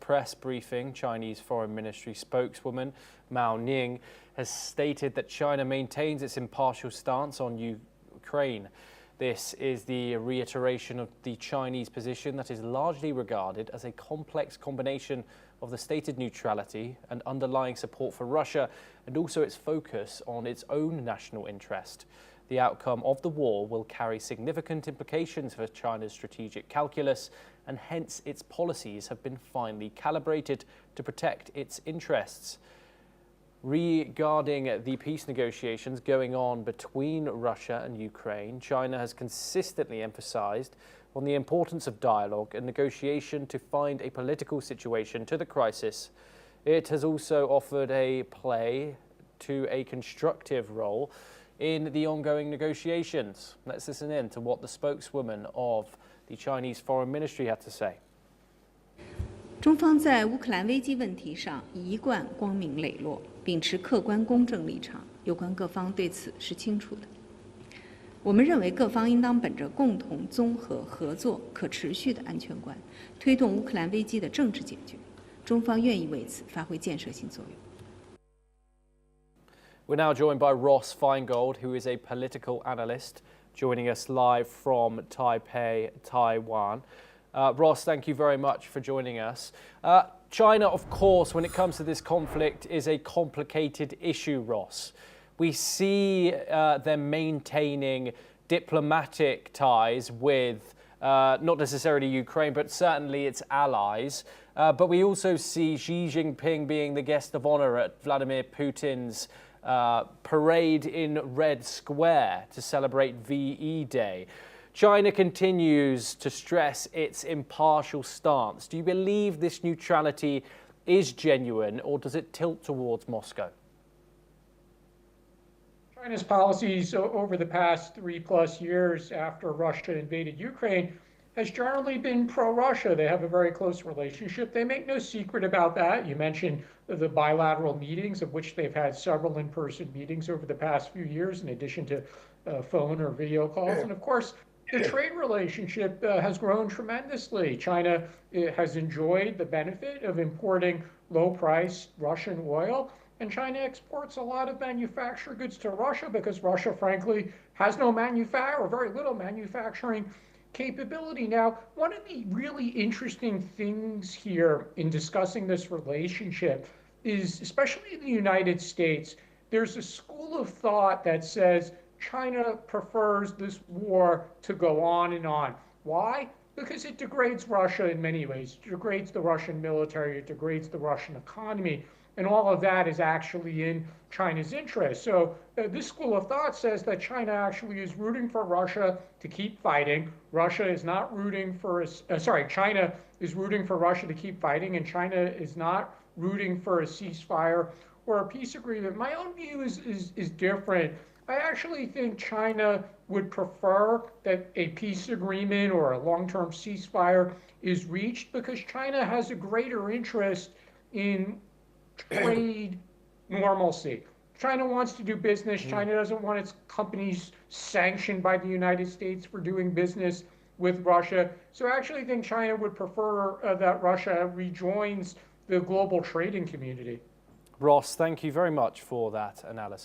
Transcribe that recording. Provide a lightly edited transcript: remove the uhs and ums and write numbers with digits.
press briefing, Chinese Foreign Ministry spokeswoman Ning has stated that China maintains its impartial stance on Ukraine. This is the reiteration of the Chinese position that is largely regarded as a complex combination of the stated neutrality and underlying support for Russia, and also its focus on its own national interest. The outcome of the war will carry significant implications for China's strategic calculus, and hence its policies have been finely calibrated to protect its interests. Regarding the peace negotiations going on between Russia and Ukraine, China has consistently emphasized on the importance of dialogue and negotiation to find a political situation to the crisis. It has also offered a play to a constructive role in the ongoing negotiations. Let's listen in to what the spokeswoman of the Chinese Foreign Ministry had to say. 中方在乌克兰危机问题上一贯光明磊落，秉持客观公正立场，有关各方对此是清楚的。我们认为各方应当本着共同、综合、合作、可持续的安全观，推动乌克兰危机的政治解决。中方愿意为此发挥建设性作用。 We're now joined by Ross Feingold, who is a political analyst, joining us live from Taipei, Taiwan. Ross, thank you very much for joining us. China, of course, when it comes to this conflict, is a complicated issue, Ross. We see them maintaining diplomatic ties with not necessarily Ukraine, but certainly its allies. But we also see Xi Jinping being the guest of honor at Vladimir Putin's parade in Red Square to celebrate VE Day. China continues to stress its impartial stance. Do you believe this neutrality is genuine, or does it tilt towards Moscow? China's policies over the past 3+ years after Russia invaded Ukraine has generally been pro-Russia. They have a very close relationship. They make no secret about that. You mentioned the bilateral meetings, of which they've had several in-person meetings over the past few years, in addition to phone or video calls. And of course, the trade relationship has grown tremendously. China has enjoyed the benefit of importing low-priced Russian oil, and China exports a lot of manufactured goods to Russia because Russia, frankly, has no or very little manufacturing capability. Now, one of the really interesting things here in discussing this relationship is, especially in the United States, there's a school of thought that says China prefers this war to go on and on. Why? Because it degrades Russia in many ways. It degrades the Russian military, it degrades the Russian economy, and all of that is actually in China's interest. So this school of thought says that China actually is rooting for Russia to keep fighting. China is rooting for Russia to keep fighting, and China is not rooting for a ceasefire or a peace agreement. My own view is different. I actually think China would prefer that a peace agreement or a long-term ceasefire is reached because China has a greater interest in trade normalcy. China wants to do business. China doesn't want its companies sanctioned by the United States for doing business with Russia. So I actually think China would prefer that Russia rejoins the global trading community. Ross, thank you very much for that analysis.